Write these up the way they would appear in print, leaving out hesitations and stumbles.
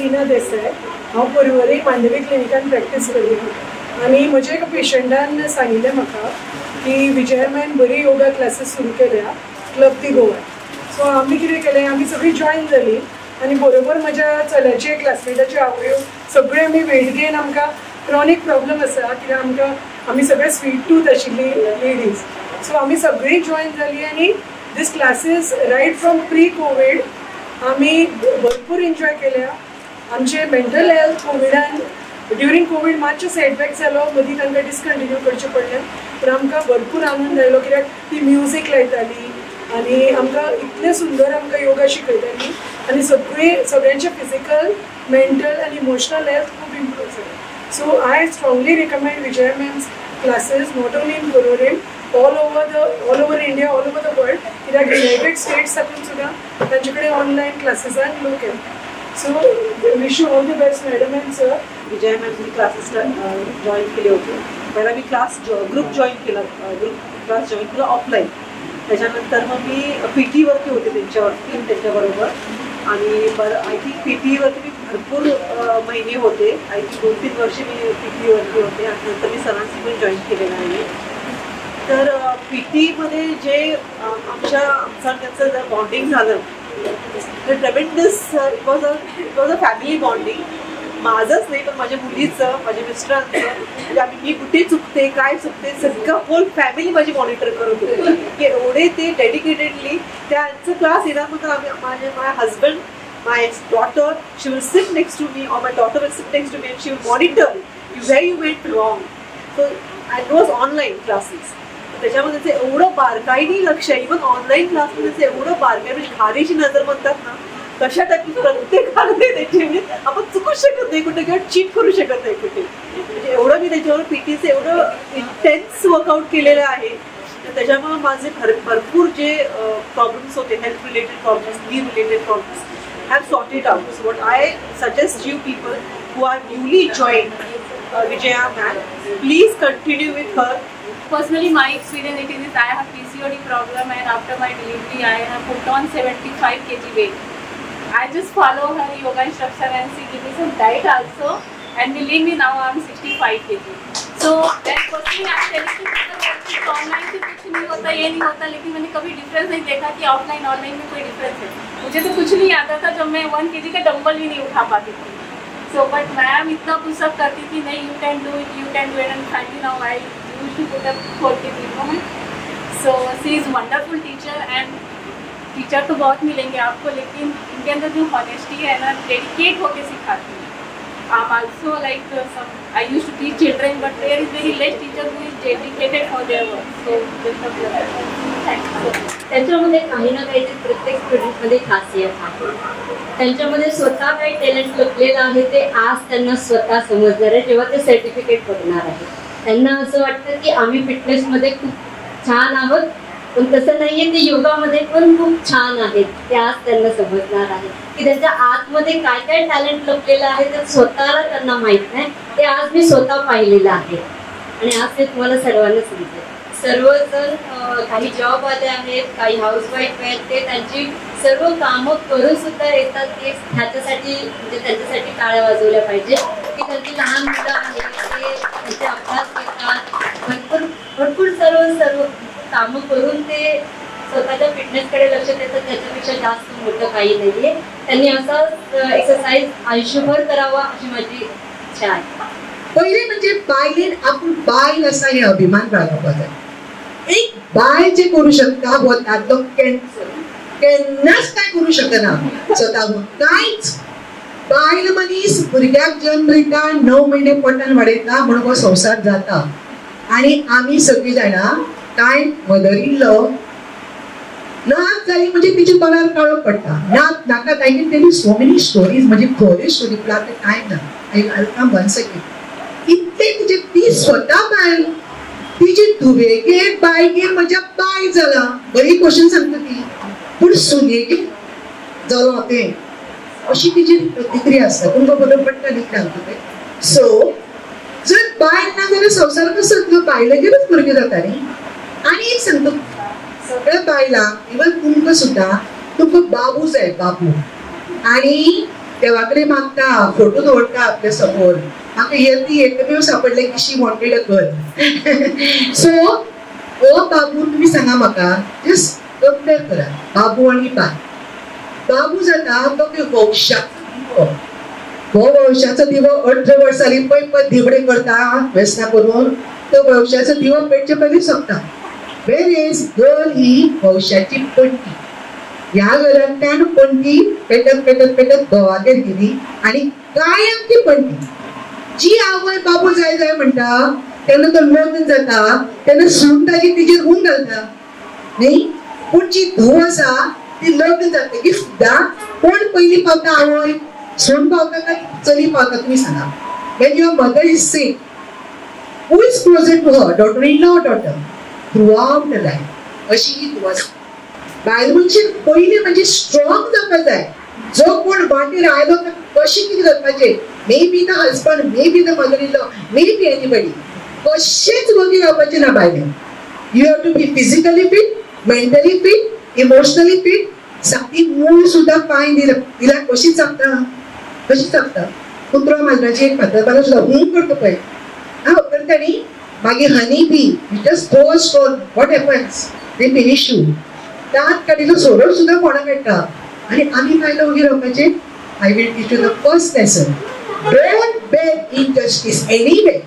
लीना देसाय. हांव परवरी मांडवी क्लिनिकान प्रॅक्टीस करली आनी म्हज्या एका पेशंटान सांगिल्लें म्हाका की विजया मॅन बरी योगा क्लासीस सुरू केल्या क्लब दी गोवा. सो आमी कितें केलें, आमी सगळीं जॉयन जालीं आनी बरोबर म्हज्या चल्याचे क्लासमेटाची आवयो सगळे आमी वेट गेन, आमकां क्रॉनीक प्रॉब्लम आसा कित्याक आमी सगळे स्वीट टूथ आशिल्ली लेडीज. सो आमी सगळीं जॉयन जालीं आनी these classes right from pre covid आमी भरपूर एन्जॉय केल्या. आमचे मेंटल हेल्थ कोविडान ड्युरींग कोवीड मातशें सेटबॅक जालो, मदीं तांकां डिसकंटिन्यू करचें पडलें, पूण आमकां भरपूर आनंद आयलो कित्याक ती म्युजीक लायताली आनी आमकां इतलें सुंदर आमकां योगा शिकयताली आनी सगळ्यांचें फिजिकल, मेंटल आनी इमोशनल हेल्थ खूब इम्प्रूव जालें. So I strongly recommend Vijaya ma'am's classes not only in कोरोरेम, all over India, all over the world, कित्याक युनायटेड स्टेट्स साकून सुद्दां तांचे कडेन ऑनलायन क्लासीसांक लोक येता. So wish you all the best madam and sir. Vijaya मॅमनी क्लासेस जॉईन केले होते. पहिला मी ग्रुप जॉईन केला, क्लास जॉईन केला ऑफलाईन. त्याच्यानंतर मग मी PT वरती होते त्यांच्याबरोबर आणि आय थिंक PT वरती मी भरपूर महिने होते. आय थिंक 2-3 वर्ष मी PT वरती होते आणि नंतर मी सरांशी पण जॉईन केलेलं आहे. तर PT मध्ये जे आमचं त्यांचं जर बॉन्डिंग झालं तर ट्रेमेंडस, it was a family bonding. माझंच नाही पण माझ्या मुलीचं, माझ्या मिस्टरांचं, म्हणजे मी कुठे चुकते, काय चुकते, सगळं होल फॅमिली माझी मॉनिटर करत होते की एवढे ते डेडिकेटेडली त्यांचं क्लास येणार. मग my husband, my daughter, she will sit next to me, और my daughter will sit next to me, she will monitor where you went wrong. So it was online classes. त्याच्यामध्ये एवढं बारकाईने लक्ष आहे, even online क्लासमध्ये एवढं बारकाई, म्हणजे घारीची नजर म्हणतात ना तशा टाईपची प्रत्येकाने त्याची, म्हणजे आपण चुकूच शकत नाही कुठे किंवा चीट करू शकत नाही कुठे. म्हणजे एवढं मी त्याच्यावर PTचं एवढं इंटेन्स वर्कआउट केलेलं आहे. त्याच्यामुळे माझे भरपूर जे प्रॉब्लेम्स होते, हेल्थ रिलेटेड प्रॉब्लेम्स, नी related problems, have sorted out. So what I suggest you people who are newly join Vijaya ma'am, please continue with her. Personally, my experience it is I have PCOD problem and after my delivery I have put on 75 kg weight. I just follow her yoga instruction and she give me some diet also, and believe me now I am 65 kg. So then personally I tell you online से कुछ नहीं होता, ये नहीं होता, लेकिन मैंने कभी difference नहीं देखा कि ऑफलाइन ऑनलाइन में कोई डिफरेंस है. मुझे तो कुछ नहीं आता था जब मैं 1 kg का डंबल भी नहीं उठा पाती थी. So but मैम इतना पुशअप करती थी, नहीं you can do it, and finally now I used to put up 4 kg. So she is wonderful teacher and teacher तो बहुत मिलेंगे आपको, लेकिन इनके अंदर जो ऑनेस्टी है ना, डेडिकेट होके सिखाती है. I'm also like I used to teach children, but there is very less teacher who is dedicated for their work. So best of luck. Thank you. त्यांच्यामध्ये काही ना काहीतरी प्रत्येक स्टुडंटमध्ये खासियत आहे. त्यांच्यामध्ये स्वतः काही टॅलेंट लपलेलं आहे ते आज त्यांना स्वतः समजणार आहे जेव्हा ते सर्टिफिकेट बघणार आहे. त्यांना असं वाटतं की आम्ही फिटनेसमध्ये खूप छान आहोत, पण तसं नाहीये. ते योगामध्ये पण खूप छान आहेत. ते आज त्यांना समजणार आहे की त्यांच्या आतमध्ये काय काय टॅलेंट लपलेलं आहे ते स्वतःला त्यांना माहित नाही. ते आज मी स्वतः पाहिलेलं आहे आणि आज ते तुम्हाला सर्वांना समजेल. सर्वजण काही जॉब वाले आहेत, काही हाऊसवाईफ आहेत, ते त्यांची सर्व कामं करून सुद्धा येतात. ते ह्याच्यासाठी म्हणजे त्यांच्यासाठी टाळ्या वाजवल्या पाहिजे की त्यांची लहान मुलं आहेत, ते त्यांचे अभ्यास घेतात, भरपूर सर्व कामं करून ते स्वतःच्या फिटनेसकडे लक्ष देतात. त्याच्यापेक्षा जास्त मोठं काही नाहीये. त्यांनी असा एक्सरसाइज आयुष्यभर करावा अशी माझी इच्छा आहे. पहिले म्हणजे बायलेन आपण बायल असा हे अभिमान बाळगपाक जाय. एक बाय जे करू शकता व तातलो केन्नाच काय करू शकना स्वतः कांयच. बायल मनीस भुरग्याक जन्म दिता, 9 महिने पोटान वाडयता म्हणून हो संसार जाता. आणि आम्ही सगळी जाणां काय मदर इन लॉ नात जाली म्हणजे तिचे तोंडार काळो पडटा. नात नाका काय टेल सो मेनी स्टोरीज, म्हणजे खरे स्टोरी प्लॅट टायम ना. I come one second. इतले तिचे ती स्वतः बायल, तिची धुवेगेर बायगेर म्हज्या बाय जाला. बरी क्वेश्चन सांगता ती, पूण सुनेगेर जालो ते अशी तिची प्रतिक्रिया आसता. तुमकां बरोबर पडटा न्ही सांगता. सो जर बायल ना जाल्यार संवसार कसो बायलेगेरच भुरगें जाता न्ही. आणि एक सांगतो सगळ्या बायलांक, इवन तुमकां सुद्धा तुमकां बाबू जाय, बाबू. आणि देवाकडे मागता फोटो दवरता आपल्या समोर म्हाका येती एकमेव सापडले की शी वॉन्टेड अ गर्ल सो हो बाबू तुम्ही सांगा म्हाका जस्ट कंपेर करा बाबू आणि बाय बाबू जाता तो वंशाचो हो वंशाचो दिवो 18 वर्सांनी पय दिवडे करता वेसना करून तो वंशाचो दिवो पेटचे पयलीं सोंपता वेरेज गर्ल ही वंशाची पणटी ह्या घरांतल्यान पणटी पेटत पेटत पेटत घोवागेर गेली आणि कायम ती पणटी जी आवय बाबू जाय जाय म्हणटा तेन्ना तो लग्न जाता तेन्ना सून ताजी तिचेर हून घालता न्ही पूण जी धूव आसा ती लग्न जातकीर सुद्दां कोण पयलीं पावता आवय सून पावता काय चली पावता तुम्ही सांगा when your mother is sick who is closer to her daughter-in-law or daughter throughout the life अशी ही धूव आसा बायल मनशाक पयलीं म्हणजे स्ट्रॉंग जावपाक जाय जो कोण वाटेर आयलो कशें कितें करपाचें maybe the husband maybe the mother in law maybe anybody कशेंच वगी रावपाचें ना बायलें you have to be physically fit mentally fit emotionally fit सामकी मूळ सुद्दां पांय दिला कशी चापता कुत्रो माजराची एक फातरपालो सुद्दां हूं करता पळय करता न्ही मागीर honey bee just throw stone what happens they finish you दात काडिल्लो सोरो सुद्दां कोणाक येता आनी आमी बायलो वगी रावपाचें I will teach you the first lesson don't beg injustice anyway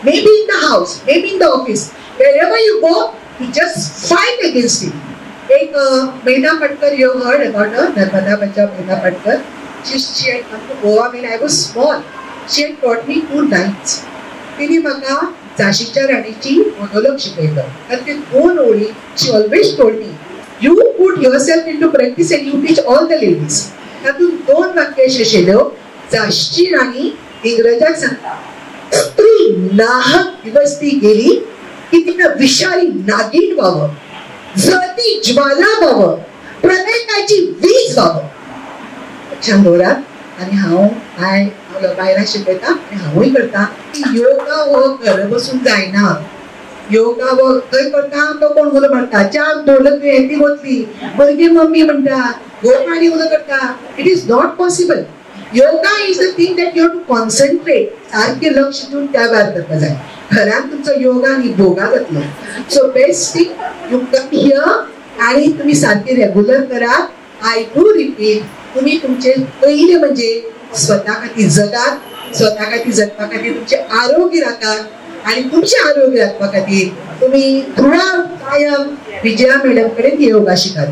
maybe in the house maybe in the office wherever you go you just fight against it एक Meena Patkar you heard about her Narmada Punjab Meena Patkar she had come to Goa when I was small she had taught me 2 lines तिने म्हाका झाशीच्या राणीची monologue शिकयलो आणि ते 2 ओळी she always told me you put yourself into practice and you teach all the ladies तातून 2 वाक्य आशिल्ल्यो झाशीची राणी इंग्रजाक सांगता स्त्री नाहक दिवस ती गेली की तिनं विषारी नागिन व्हावं जळती ज्वाला व्हावं प्रत्येकाची वीज व्हावं लक्षात दवरात आणि हांव बायलांक शिकयता आनी हांवूय करता योगा हो घर बसून जायना योगा हो खंय करता तो कोण उलो म्हणटा च्या दवरलो तुवें ती वतली भुरगीं मम्मी म्हणटा घोव पाणी उलो करता it is not possible yoga is the thing that you have to concentrate सारखे लक्ष दिवन त्या भायर करपा जाय घरांत तुमचो योगा आनी भोगा जातलो so best thing you come here आनी तुमी सारखे रेग्युलर करात आय डू रिपीट तुमी तुमचे पयले म्हणजे स्वता खातीर जगात स्वता खातीर जगपा खातीर तुमचे आरोग्य राखात आनी तुमचे आरोग्य राखपा खातीर तुमी थ्रुआउट कायम विजया मॅडम कडेन योगा शिकात